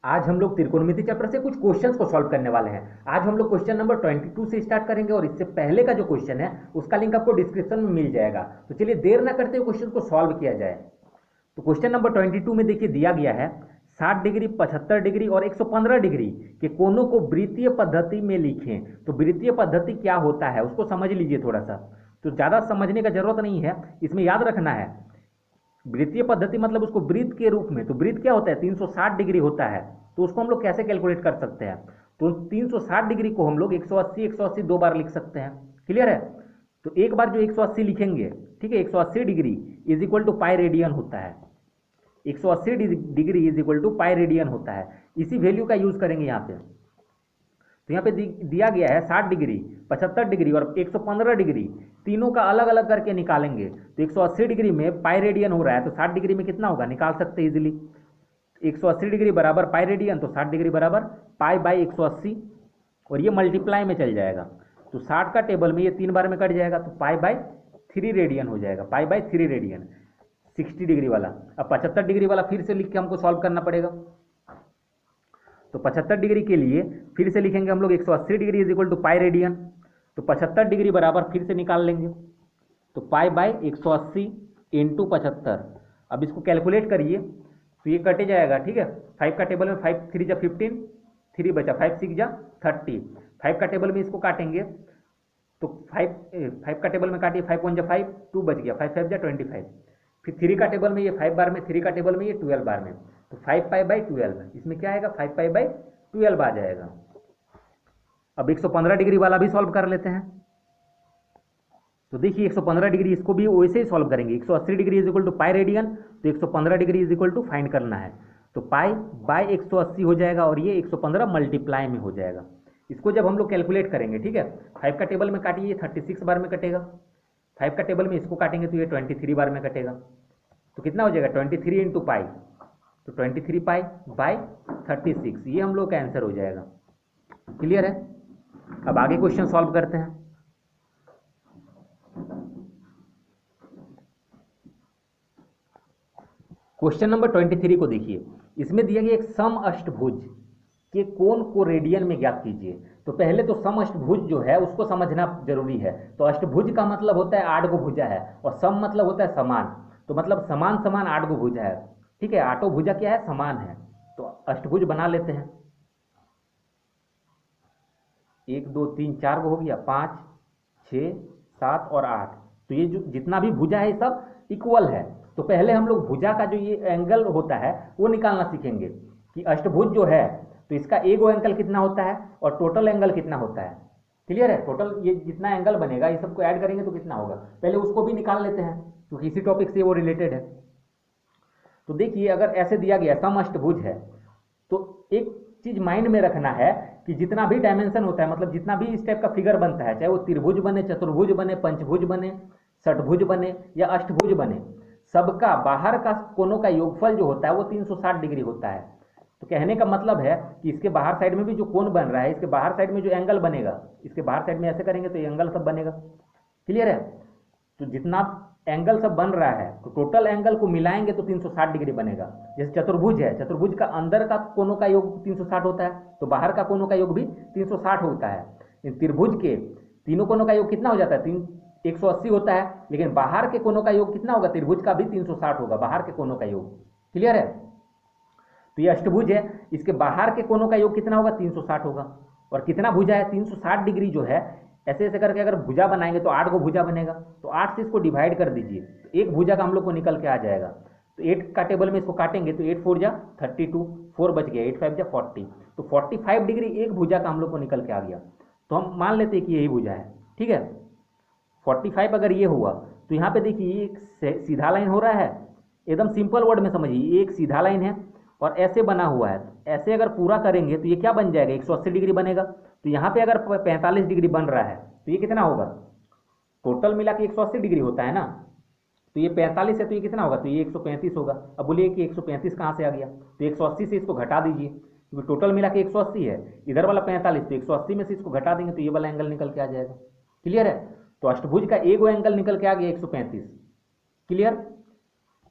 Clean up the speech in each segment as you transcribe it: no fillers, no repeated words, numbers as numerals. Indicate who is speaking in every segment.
Speaker 1: आज हम लोग त्रिकोणमिति चैप्टर से कुछ क्वेश्चंस को सॉल्व करने वाले हैं। आज हम लोग क्वेश्चन नंबर 22 से स्टार्ट करेंगे और इससे पहले का जो क्वेश्चन है उसका लिंक आपको डिस्क्रिप्शन में मिल जाएगा। तो चलिए देर ना करते हुए क्वेश्चन को सॉल्व किया जाए। तो क्वेश्चन नंबर 22 में देखिए दिया गया है 60 डिग्री, 75 डिग्री और 115 डिग्री के कोणों को वृत्तीय पद्धति में लिखें। तो वृत्तीय पद्धति क्या होता है उसको समझ लीजिए थोड़ा सा। तो ज़्यादा समझने का जरूरत नहीं है, इसमें याद रखना है वृत्तीय पद्धति मतलब उसको वृत्त के रूप में। तो वृत्त क्या होता है, 360 डिग्री होता है। तो उसको हम लोग कैसे कैलकुलेट कर सकते हैं, तो 360 डिग्री को हम लोग 180 180 दो बार लिख सकते हैं। क्लियर है। तो एक बार जो 180 लिखेंगे, ठीक है, 180 degree is equal to pi radian होता है। 180 degree is equal to pi radian होता है। इसी वैल्यू का यूज करेंगे यहाँ पे। तो यहाँ पे दिया गया है 60 डिग्री, 75 डिग्री और 115 डिग्री, तीनों का अलग अलग करके निकालेंगे। तो 180 डिग्री में पाई रेडियन हो रहा है, तो 60 डिग्री में कितना होगा निकाल सकते हैं इजीली। 180 डिग्री बराबर पाई रेडियन, तो 60 डिग्री बराबर पाई बाई 180 और ये मल्टीप्लाई में चल जाएगा। तो 60 का टेबल में ये 3 बार में कट जाएगा, तो पाई बाई 3 रेडियन हो जाएगा, पाई बाई 3 रेडियन 60 डिग्री वाला। अब 75 डिग्री वाला फिर से लिख के हमको सॉल्व करना पड़ेगा। तो 75 डिग्री के लिए फिर से लिखेंगे हम लोग 180 degree is equal to pi radian. तो 75 डिग्री बराबर फिर से निकाल लेंगे, तो पाई बाई 180 इंटू 75। अब इसको कैलकुलेट करिए तो ये कटे जाएगा, ठीक है। 5 का टेबल में 5 3 जा 15, 3 बचा, 5 6 जा 30। 5 का टेबल में इसको काटेंगे तो 5 का टेबल में काटिए, 5 1 जा 5, 2 बच गया, 5 5 जा 25। फिर 3 का टेबल में ये 5 बार में, 3 का टेबल में ये 12 बार में, तो 5 पाई बाई 12, इसमें क्या आएगा 5 पाई बाई 12 आ जाएगा। अब 115 डिग्री वाला भी सॉल्व कर लेते हैं। तो देखिए 115 डिग्री इसको भी वैसे ही सॉल्व करेंगे। 180 degree is equal to pi radian, तो 115 degree is equal to find करना है, तो पाई बाई 180 हो जाएगा और ये 115 मल्टीप्लाई में हो जाएगा। इसको जब हम लोग कैलकुलेट करेंगे, ठीक है, 5 का टेबल में काटिए 36 बार में कटेगा, 5 का टेबल में इसको काटेंगे तो ये 23 बार में कटेगा। तो कितना हो जाएगा 23 इंटू पाई, तो 23 पाई बाई 36, ये हम लोग का आंसर हो जाएगा। क्लियर है। अब आगे क्वेश्चन सॉल्व करते हैं। क्वेश्चन नंबर 23 को देखिए, इसमें दिया गया एक समअष्टभुज के कोण को रेडियन में ज्ञात कीजिए। तो पहले तो समअष्टभुज जो है उसको समझना जरूरी है। तो अष्टभुज का मतलब होता है 8 गो भुजा है और सम मतलब होता है समान। तो मतलब समान समान 8 गो भुजा है, ठीक है, आठों भुजा क्या है समान है। तो अष्टभुज बना लेते हैं। 1 2 3 4 गो हो गया, 5 6 7 और 8। तो ये जो जितना भी भुजा है सब इक्वल है। तो पहले हम लोग भुजा का जो ये एंगल होता है वो निकालना सीखेंगे कि अष्टभुज जो है तो इसका एगो एंगल कितना होता है और टोटल एंगल कितना होता है। क्लियर है। टोटल ये जितना एंगल बनेगा ये सबको ऐड करेंगे तो कितना होगा, पहले उसको भी निकाल लेते हैं क्योंकि इसी टॉपिक से वो रिलेटेड है। तो देखिए अगर ऐसे दिया गया समअष्टभुज है तो एक चीज माइंड में रखना है कि जितना भी डायमेंशन होता है, मतलब जितना भी इस टाइप का फिगर बनता है, चाहे वो त्रिभुज बने, चतुर्भुज बने, पंचभुज बने, षटभुज बने या अष्टभुज बने, सबका बाहर का कोनों का योगफल जो होता है वो 360 डिग्री होता है। तो कहने का मतलब है कि इसके बाहर साइड में भी जो कोण बन रहा है, इसके बाहर साइड में जो एंगल बनेगा, इसके बाहर साइड में ऐसे करेंगे तो ये एंगल सब बनेगा। क्लियर है। तो जितना एंगल सब बन रहा है तो टोटल एंगल को मिलाएंगे तो 360 डिग्री बनेगा। जैसे चतुर्भुज है, चतुर्भुज का अंदर का कोनों का योग 360 होता है, तो बाहर का कोनों का योग भी 360 होता है। त्रिभुज के तीनों कोनों का योग कितना हो जाता है 180 होता है, लेकिन बाहर के कोनों का योग कितना होगा, त्रिभुज का भी 360 होगा बाहर के कोनों का योग। क्लियर है। तो ये अष्टभुज है, इसके बाहर के कोनों का योग कितना होगा 360 होगा। और कितना भुजा है 360 डिग्री जो है, ऐसे ऐसे करके अगर भुजा बनाएंगे तो 8 गो भुजा बनेगा। तो 8 से इसको डिवाइड कर दीजिए, तो एक भुजा का हम लोग को निकल के आ जाएगा। तो 8 का टेबल में इसको काटेंगे तो 8 4 जा 32, 4 बच गया, 8 5 जा 40। तो 45 डिग्री एक भुजा का हम लोग को निकल के आ गया। तो हम मान लेते हैं कि यही भुजा है, ठीक है। 45 अगर ये हुआ तो यहाँ पे देखिए एक सीधा लाइन हो रहा है, एकदम सिंपल वर्ड में समझिए, एक सीधा लाइन है और ऐसे बना हुआ है। ऐसे अगर पूरा करेंगे तो ये क्या बन जाएगा 180 डिग्री बनेगा। तो यहाँ पे अगर 45 डिग्री बन रहा है तो ये कितना होगा, टोटल मिला के 180 डिग्री होता है ना, तो ये 45 है तो ये कितना होगा, तो ये 135 होगा। अब बोलिए कि 135 कहाँ से आ गया, तो 180 से इसको घटा दीजिए क्योंकि टोटल मिला के 180 है, इधर वाला 45, तो 180 में से इसको घटा देंगे तो ये वाला एंगल निकल के आ जाएगा। क्लियर है। तो अष्टभुज का एगो एंगल निकल के आ गया 135। क्लियर।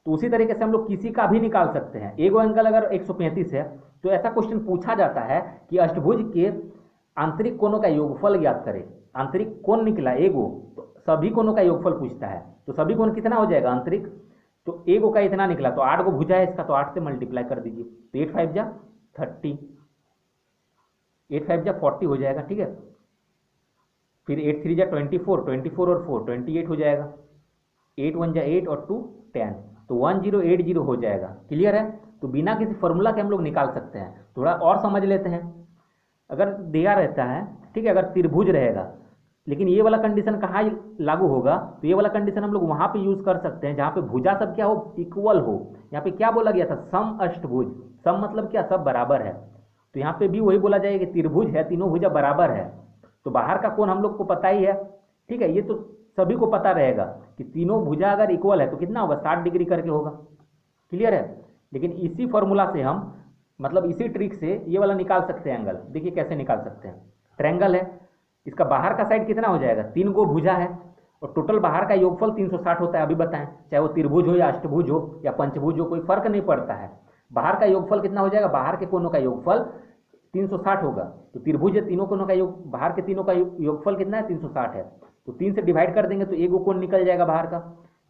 Speaker 1: तो उसी तरीके से हम लोग किसी का भी निकाल सकते हैं। एगो एंगल अगर 135 है तो ऐसा क्वेश्चन पूछा जाता है कि अष्टभुज के आंतरिक कोणों का योगफल ज्ञात करें। आंतरिक कोण निकला एगो, तो सभी कोणों का योगफल पूछता है, तो सभी कोण कितना हो जाएगा आंतरिक, तो एगो का इतना निकला, तो 8 गो भुजा है इसका, तो 8 से मल्टीप्लाई कर दीजिए, तो 8 5 जा 30, 8 5 जा 40 हो जाएगा, ठीक है। फिर 8 3 जा 24, 24 और 4 28 हो जाएगा, 8 1 जा 8 और 2 10, तो 1080 हो जाएगा। क्लियर है। तो बिना किसी फॉर्मूला के हम लोग निकाल सकते हैं। थोड़ा और समझ लेते हैं। अगर दिया रहता है, ठीक है, अगर त्रिभुज रहेगा, लेकिन ये वाला कंडीशन कहाँ लागू होगा, तो ये वाला कंडीशन हम लोग वहां पे यूज कर सकते हैं जहां पे भुजा सब क्या हो, इक्वल हो। यहाँ पे क्या बोला गया था, सम अष्टभुज, सम मतलब क्या, सब बराबर है। तो यहाँ पे भी वही बोला जाएगा कि त्रिभुज है, तीनों भुजा बराबर है, तो बाहर का कोण हम लोग को पता ही है, ठीक है, ये तो सभी को पता रहेगा कि तीनों भुजा अगर इक्वल है तो कितना होगा, 60 डिग्री करके होगा। क्लियर है। लेकिन इसी फॉर्मूला से हम, मतलब इसी ट्रिक से ये वाला निकाल सकते हैं एंगल। देखिए कैसे निकाल सकते हैं। ट्रायंगल है, इसका बाहर का साइड कितना हो जाएगा, 3 गो भुजा है, और टोटल बाहर का योगफल 360 होता है। अभी बताएं, चाहे वो त्रिभुज हो या अष्टभुज हो या पंचभुज हो, कोई फर्क नहीं पड़ता है। बाहर का योगफल कितना हो जाएगा, बाहर के कोनों का योगफल 360 होगा। तो त्रिभुज है, तीनों कोनों का योग, बाहर के तीनों का योगफल कितना है, 360 है। तो 3 से डिवाइड कर देंगे तो एगो कोण निकल जाएगा बाहर का।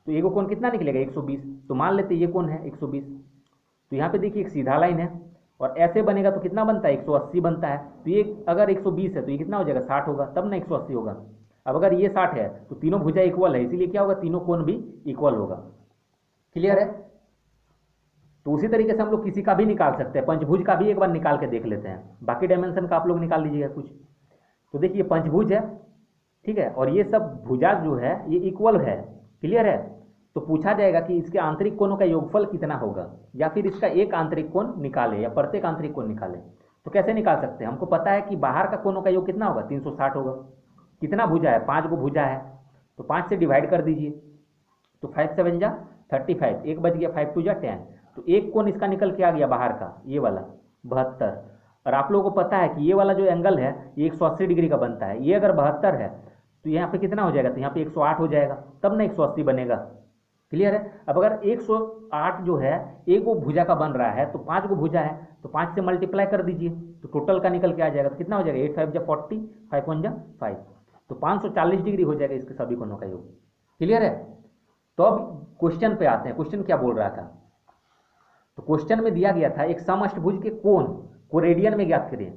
Speaker 1: तो एगो कोण कितना निकलेगा, 120। तो मान लेते ये कोण है 120। तो यहाँ पे देखिए एक सीधा लाइन है, और ऐसे बनेगा तो कितना बनता है, 180 बनता है। तो ये अगर 120 है तो ये कितना हो जाएगा, 60 होगा, तब ना 180 होगा। अब अगर ये 60 है तो तीनों भुजा इक्वल है, इसीलिए क्या होगा, तीनों कोण भी इक्वल होगा। क्लियर है। तो उसी तरीके से हम लोग किसी का भी निकाल सकते हैं। पंचभुज का भी एक बार निकाल के देख लेते हैं, बाकी डायमेंशन का आप लोग निकाल लीजिएगा कुछ। तो देखिए पंचभुज है, ठीक है, और ये सब भुजा जो है ये इक्वल है। क्लियर है। तो पूछा जाएगा कि इसके आंतरिक कोणों का योगफल कितना होगा, या फिर इसका एक आंतरिक कोण निकाले या प्रत्येक आंतरिक कोण निकाले। तो कैसे निकाल सकते हैं, हमको पता है कि बाहर का कोणों का योग कितना होगा, 360 होगा। कितना भुजा है, 5 गो भुजा है, तो 5 से डिवाइड कर दीजिए, तो 5 7 जा 35, एक बच गया, 5 2 जा 10। तो एक कोण इसका निकल के आ गया बाहर का, ये वाला 72। और आप लोगों को पता है कि ये वाला जो एंगल है ये 180 डिग्री का बनता है। ये अगर 72 है तो यहाँ पे कितना हो जाएगा, तो यहाँ पे 108 हो जाएगा, तब ना 180 बनेगा। क्लियर है। अब अगर 108 जो है एक वो भुजा का बन रहा है, तो 5 गो भुजा है, तो 5 से मल्टीप्लाई कर दीजिए, तो टोटल का निकल के आ जाएगा। तो कितना हो जाएगा, 8 5 जा 40, 5 1 जा 5, तो 540 डिग्री हो जाएगा इसके सभी कोणों का योग। क्लियर है। तो अब क्वेश्चन पे आते हैं। क्वेश्चन क्या बोल रहा था, तो क्वेश्चन में दिया गया था एक समअष्टभुज के कोण को रेडियन में ज्ञात करें।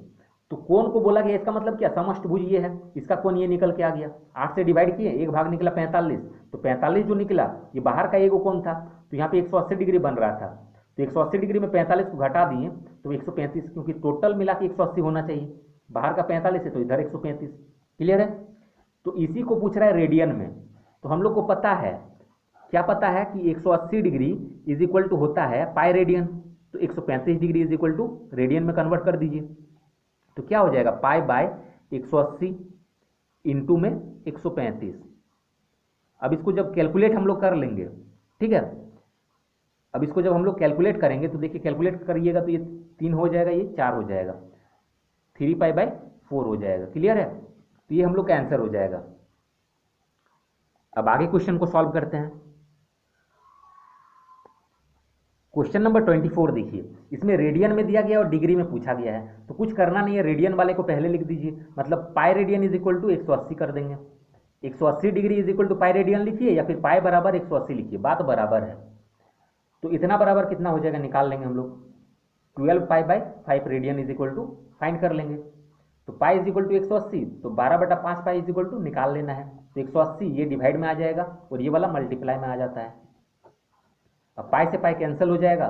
Speaker 1: तो कोण को बोला गया, इसका मतलब क्या, समअष्टभुज ये है, इसका कोण ये निकल के आ गया, 8 से डिवाइड किए, एक भाग निकला 45, तो 45 जो निकला ये बाहर का एगो कोण था, तो यहाँ पे 180 डिग्री बन रहा था, तो 180 डिग्री में 45 को घटा दिए तो 135, क्योंकि टोटल मिला के 180 होना चाहिए, बाहर का 45 है तो इधर 135। क्लियर है। तो इसी को पूछ रहा है रेडियन में। तो हम लोग को पता है, क्या पता है कि 180 डिग्री इज इक्वल टू होता है पाई रेडियन, तो 135 degree is equal to radian में कन्वर्ट कर दीजिए, तो क्या हो जाएगा, पाई बाय 180 इंटू में 135। अब इसको जब कैलकुलेट हम लोग कर लेंगे, ठीक है, अब इसको जब हम लोग कैलकुलेट करेंगे तो देखिए कैलकुलेट करिएगा तो ये 3 हो जाएगा, ये 4 हो जाएगा, 3 पाई बाय 4 हो जाएगा। क्लियर है। तो ये हम लोग का आंसर हो जाएगा। अब आगे क्वेश्चन को सॉल्व करते हैं। क्वेश्चन नंबर 24 देखिए, इसमें रेडियन में दिया गया और डिग्री में पूछा गया है, तो कुछ करना नहीं है, रेडियन वाले को पहले लिख दीजिए, मतलब pi radian is equal to 180 कर देंगे। 180 degree is equal to pi radian लिखिए, या फिर पाई बराबर 180 लिखिए, बात बराबर है। तो इतना बराबर कितना हो जाएगा, निकाल लेंगे हम लोग, 12 pi by 5 radian is equal to, find कर लेंगे। तो पाई इज इक्वल टू 180, तो 12/5 पाई इज इक्वल टू निकाल लेना है, तो 180 ये डिवाइड में आ जाएगा और ये वाला मल्टीप्लाई में आ जाता है। अब पाई से पाई कैंसिल हो जाएगा।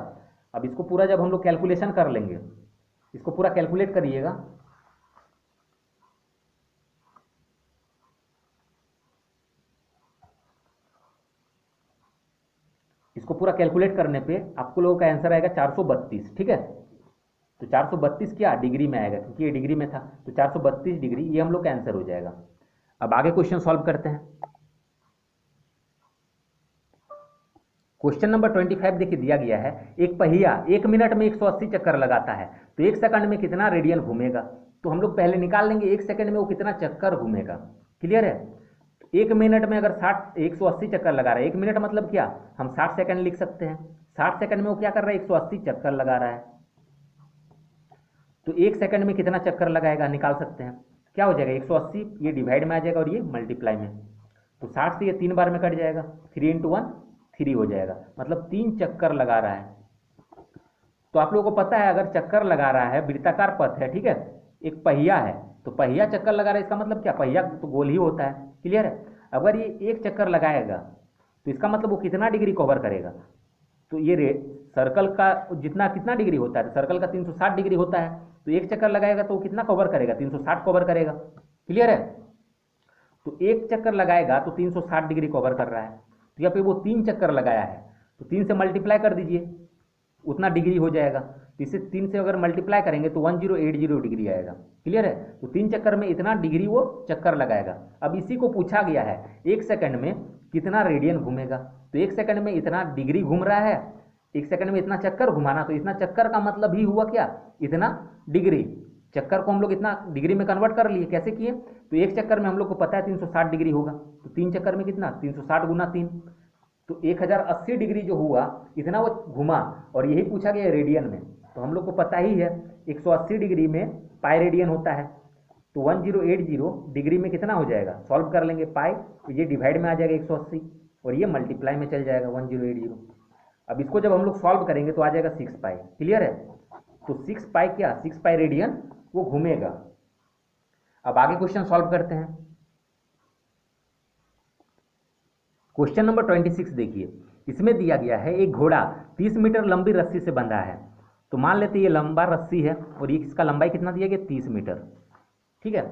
Speaker 1: अब इसको पूरा जब हम लोग कैलकुलेशन कर लेंगे, इसको पूरा कैलकुलेट करिएगा, इसको पूरा कैलकुलेट करने पे आपको लोगों का आंसर आएगा 432। ठीक है, तो 432 क्या डिग्री में आएगा, क्योंकि ये डिग्री में था, तो 432 डिग्री ये हम लोग का आंसर हो जाएगा। अब आगे क्वेश्चन सॉल्व करते हैं। क्वेश्चन नंबर 25 देखिए दिया गया है, एक पहिया 1 मिनट में 180 चक्कर लगाता है, तो 1 सेकंड में कितना रेडियन घूमेगा। तो हम लोग पहले निकाल लेंगे 1 सेकंड में वो कितना चक्कर घूमेगा। क्लियर है। 1 मिनट में अगर 180 चक्कर लगा रहा है, 1 मिनट मतलब क्या, हम 60 सेकंड लिख सकते हैं। 60 सेकंड में वो क्या कर रहा है, 180 चक्कर लगा रहा है। तो 1 सेकंड में कितना चक्कर लगाएगा निकाल सकते हैं। क्या हो जाएगा, 180 ये डिवाइड में आ जाएगा और ये मल्टीप्लाई में। तो 60 से ये 3 बार में कट जाएगा, 3 × 1 3 हो जाएगा, मतलब 3 चक्कर लगा रहा है। तो आप लोगों को पता है अगर चक्कर लगा रहा है, वृत्ताकार पथ है, ठीक है, एक पहिया है, तो पहिया चक्कर लगा रहा है, इसका मतलब क्या, पहिया तो गोल ही होता है, क्लियर है। अगर ये एक चक्कर लगाएगा तो इसका मतलब वो कितना डिग्री कवर करेगा, तो ये सर्कल का जितना कितना डिग्री होता है, सर्कल का 360 डिग्री होता है, तो एक चक्कर लगाएगा तो वो कितना कवर करेगा, 360 कवर करेगा, क्लियर है। तो एक चक्कर लगाएगा तो 360 डिग्री कवर कर रहा है। तो यहाँ पे वो 3 चक्कर लगाया है, तो 3 से मल्टीप्लाई कर दीजिए, उतना डिग्री हो जाएगा। तो इसे 3 से अगर मल्टीप्लाई करेंगे तो 1080 डिग्री आएगा, क्लियर है। तो 3 चक्कर में इतना डिग्री वो चक्कर लगाएगा। अब इसी को पूछा गया है 1 सेकंड में कितना रेडियन घूमेगा, तो 1 सेकंड में इतना डिग्री घूम रहा है, 1 सेकंड में इतना चक्कर घुमाना, तो इतना चक्कर का मतलब ही हुआ क्या, इतना डिग्री। चक्कर को हम लोग इतना डिग्री में कन्वर्ट कर लिए, कैसे किए, तो 1 चक्कर में हम लोग को पता है 360 डिग्री होगा, तो 3 चक्कर में कितना, 360 × 3, तो 1080 डिग्री जो हुआ इतना वो घुमा, और यही पूछा गया रेडियन में। तो हम लोग को पता ही है 180 डिग्री में पाई रेडियन होता है, तो 1080 डिग्री में कितना हो जाएगा, सॉल्व कर लेंगे पाई, तो ये डिवाइड में आ जाएगा 180 और ये मल्टीप्लाई में चल जाएगा 1080। अब इसको जब हम लोग सॉल्व करेंगे तो आ जाएगा 6 पाई, क्लियर है। तो 6 पाई क्या, 6 पाई रेडियन वो घूमेगा। अब आगे क्वेश्चन सॉल्व करते हैं। क्वेश्चन नंबर 26 देखिए, इसमें दिया गया है एक घोड़ा 30 मीटर लंबी रस्सी से बंधा है। तो मान लेते ये लंबा रस्सी है और ये इसका लंबाई कितना दिया गया, 30 मीटर, ठीक है।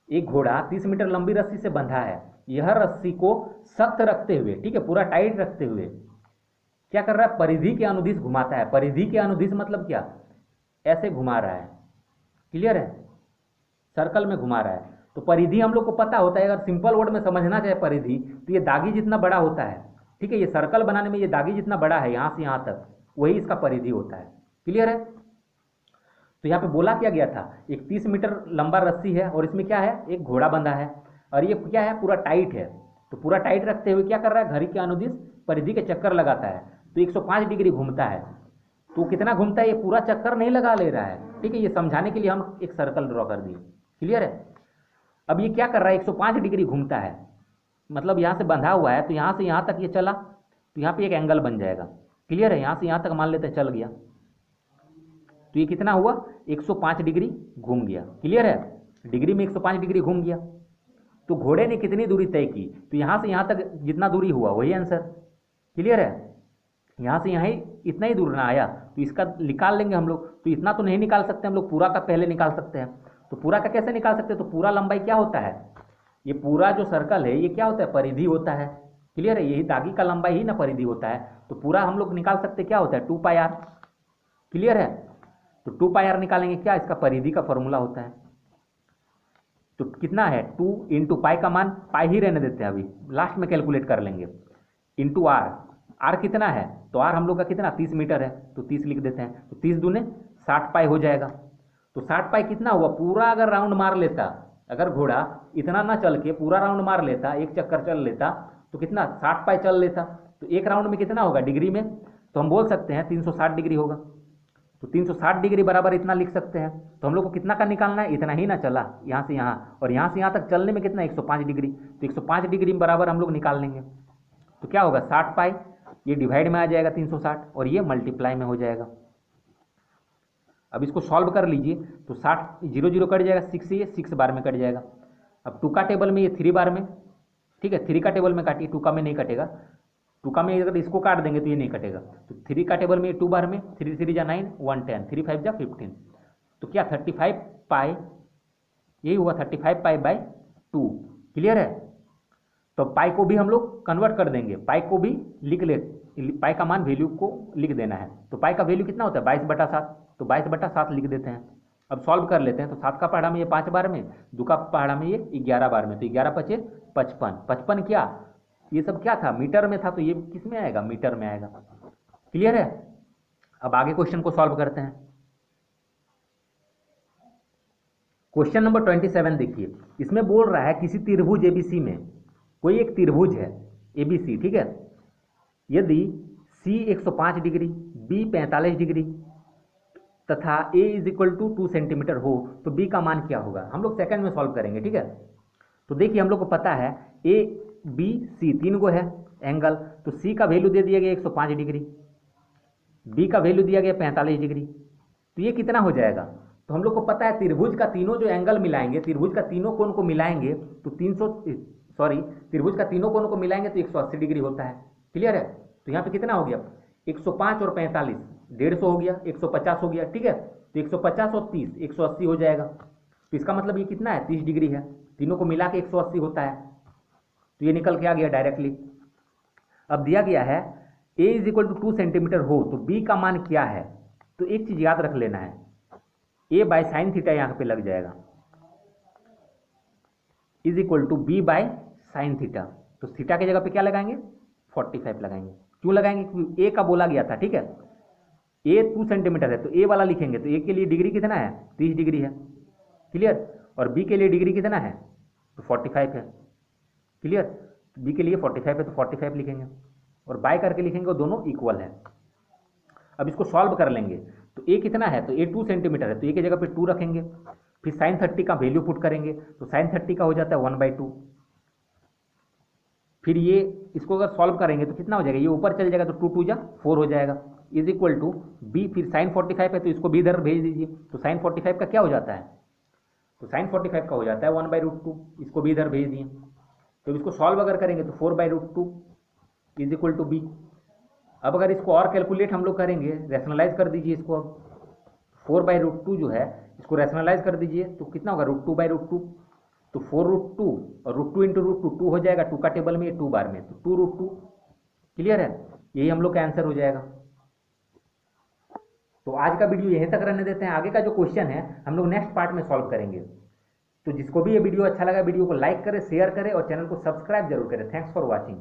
Speaker 1: एक घोड़ा 30 मीटर लंबी रस्सी से बंधा है, यह रस्सी को सख्त रखते हुए, ठीक है, पूरा टाइट रखते हुए क्या कर रहा है, परिधि के अनुदिश घुमाता है। परिधि के अनुदिश मतलब क्या, ऐसे घुमा रहा है, क्लियर है, सर्कल में घुमा रहा है। तो परिधि हम लोग को पता होता है, अगर सिंपल वर्ड में समझना चाहे परिधि, तो ये दागी जितना बड़ा होता है, ठीक है, ये सर्कल बनाने में ये दागी जितना बड़ा है यहां से यहां तक, वही इसका परिधि होता है, क्लियर है। तो यहाँ पे बोला क्या गया था, एक 30 मीटर लंबा रस्सी है और इसमें क्या है, एक घोड़ा बंधा है, और ये क्या है, पूरा टाइट है। तो पूरा टाइट रखते हुए क्या कर रहा है, घड़ी के अनुदिश परिधि के चक्कर लगाता है, तो 105 डिग्री घूमता है। तो कितना घूमता है, ये पूरा चक्कर नहीं लगा ले रहा है, ठीक है, ये समझाने के लिए हम एक सर्कल ड्रॉ कर दिए, क्लियर है। अब ये क्या कर रहा है, 105 डिग्री घूमता है, मतलब यहाँ से बंधा हुआ है, तो यहाँ से यहाँ तक ये चला, तो यहाँ पे एक एंगल बन जाएगा, क्लियर है। यहाँ से यहाँ तक मान लेते हैं चल गया, तो ये कितना हुआ, 105 डिग्री घूम गया, क्लियर है, डिग्री में 105 डिग्री घूम गया। तो घोड़े ने कितनी दूरी तय की, तो यहाँ से यहाँ तक जितना दूरी हुआ वही आंसर, क्लियर है। यहाँ से यहाँ ही इतना ही दूर ना आया, तो इसका निकाल लेंगे हम लोग। तो इतना तो नहीं निकाल सकते हम लोग, पूरा का पहले निकाल सकते हैं। तो पूरा का कैसे निकाल सकते हैं, तो पूरा लंबाई क्या होता है, ये पूरा जो सर्कल है ये क्या होता है, परिधि होता है, क्लियर है, यही दागी का लंबाई ही ना परिधि होता है। तो पूरा हम लोग निकाल सकते क्या होता है, 2πr, क्लियर है। तो 2πr निकालेंगे, क्या इसका परिधि का फॉर्मूला होता है। तो कितना है, 2 × पाई का मान, पाई ही रहने देते हैं, अभी लास्ट में कैलकुलेट कर लेंगे, इंटू आर। आर कितना है, तो आर हम लोग का कितना 30 मीटर है, तो 30 लिख देते हैं, तो 30 दूने 60 पाई हो जाएगा। तो 60 पाई कितना हुआ, पूरा अगर राउंड मार लेता, अगर घोड़ा इतना ना चल के पूरा राउंड मार लेता, एक चक्कर चल लेता, तो कितना 60 पाई चल लेता, तो एक राउंड में कितना होगा डिग्री में, तो हम बोल सकते हैं 360 डिग्री होगा। तो 360 डिग्री बराबर इतना लिख सकते हैं। तो हम लोग को कितना का निकालना है, इतना ही ना चला यहाँ से यहाँ, और यहाँ से यहाँ तक चलने में कितना 105 डिग्री, तो 105 डिग्री बराबर हम लोग निकाल लेंगे। तो क्या होगा 60 पाई, ये डिवाइड में आ जाएगा 360 और ये मल्टीप्लाई में हो जाएगा। अब इसको सॉल्व कर लीजिए, तो 60 0 0 कट जाएगा, 6 से ये 6 बार में कट जाएगा। अब 2 का टेबल में ये 3 बार में, ठीक है, 3 का टेबल में काटिए, 2 का में नहीं कटेगा, 2 का में अगर इसको काट देंगे तो ये नहीं कटेगा। तो 3 का टेबल में 2 बार में, 3 3 जा 9 1 10, 3 5 जा 15, तो क्या 35 पाई, यही हुआ 35 पाई बाई 2, क्लियर है। तो पाई को भी हम लोग कन्वर्ट कर देंगे, पाई को भी लिख ले, पाई का मान वैल्यू को लिख देना है। तो पाई का वैल्यू कितना होता है 22/7, तो 22/7 लिख देते हैं। अब सॉल्व कर लेते हैं, तो 7 का पहाड़ा में ये 5 बार में, 2 का पहाड़ा में ये 11 बार में, तो 11 × 5 = 55, 55 क्या, ये सब क्या था मीटर में था, तो ये किस में आएगा, मीटर में आएगा, क्लियर है। अब आगे क्वेश्चन को सॉल्व करते हैं। क्वेश्चन नंबर 27 देखिए, इसमें बोल रहा है किसी त्रिभुज एबीसी में कोई एक त्रिभुज है ABC, ठीक है, यदि C 105 डिग्री, B 45 डिग्री तथा A is equal to 2 centimetre हो तो B का मान क्या होगा? हम लोग सेकंड में सॉल्व करेंगे, ठीक है। तो देखिए हम लोग को पता है A B C 3 गो है एंगल, तो C का वैल्यू दे दिया गया 105 डिग्री, B का वैल्यू दिया गया 45 डिग्री, तो ये कितना हो जाएगा? तो हम लोग को पता है त्रिभुज का तीनों जो एंगल मिलाएंगे, त्रिभुज का तीनों कोण को मिलाएंगे तो त्रिभुज का तीनों कोण को मिलाएंगे तो 180 डिग्री होता है। क्लियर है? तो यहाँ पे कितना हो गया? 105 और 45 150 हो गया, 150 हो गया, ठीक है। तो 150 और 30 180 हो जाएगा। तो इसका मतलब ये कितना है? 30 डिग्री है, तीनों को मिला के 180 होता है। तो ये निकल के आ गया डायरेक्टली। अब दिया गया है A is equal to 2 centimetre हो तो B का मान क्या है? तो एक चीज याद रख लेना है, A बाय साइन थीटा यहाँ पे लग जाएगा is equal to B by sine theta. तो थीटा की जगह पे क्या लगाएंगे? 45 लगाएंगे। क्यों लगाएंगे? क्योंकि A का बोला गया था, ठीक है। A 2 सेंटीमीटर है तो A वाला लिखेंगे, तो A के लिए डिग्री कितना है? 30 डिग्री है। क्लियर? और B के लिए डिग्री कितना है? तो 45 है। क्लियर? B के लिए 45 है तो 45 लिखेंगे और बाय करके लिखेंगे, वो दोनों इक्वल है। अब इसको सॉल्व कर लेंगे तो A कितना है? तो A 2 सेंटीमीटर है तो A की जगह पे 2 रखेंगे, फिर साइन 30 का वैल्यू पुट करेंगे तो साइन 30 का हो जाता है 1/2। फिर ये इसको अगर सॉल्व करेंगे तो कितना हो जाएगा? ये ऊपर चल जाएगा तो 2 2 जा 4 हो जाएगा इज इक्वल टू B, फिर साइन 45 है तो इसको भी इधर भेज दीजिए, तो साइन 45 का क्या हो जाता है? तो साइन 45 का हो जाता है 1/2, इसको भी इधर भेज दिए। तो इसको सॉल्व अगर करेंगे तो 4/2 इज इक्वल टू B। अब अगर इसको और कैलकुलेट हम लोग करेंगे, रैशनलाइज कर दीजिए इसको, अब 4/2 जो है इसको रैशनलाइज कर दीजिए तो कितना होगा? √2/2, तो 4√2 और √2 इंटू √2 2 हो जाएगा, 2 का टेबल में 2 बार में, तो 2√2। क्लियर है? यही हम लोग का आंसर हो जाएगा। तो आज का वीडियो यहीं तक रहने देते हैं, आगे का जो क्वेश्चन है हम लोग नेक्स्ट पार्ट में सॉल्व करेंगे। तो जिसको भी ये वीडियो अच्छा लगा, वीडियो को लाइक करें, शेयर करें और चैनल को सब्सक्राइब जरूर करें। Thanks for watching.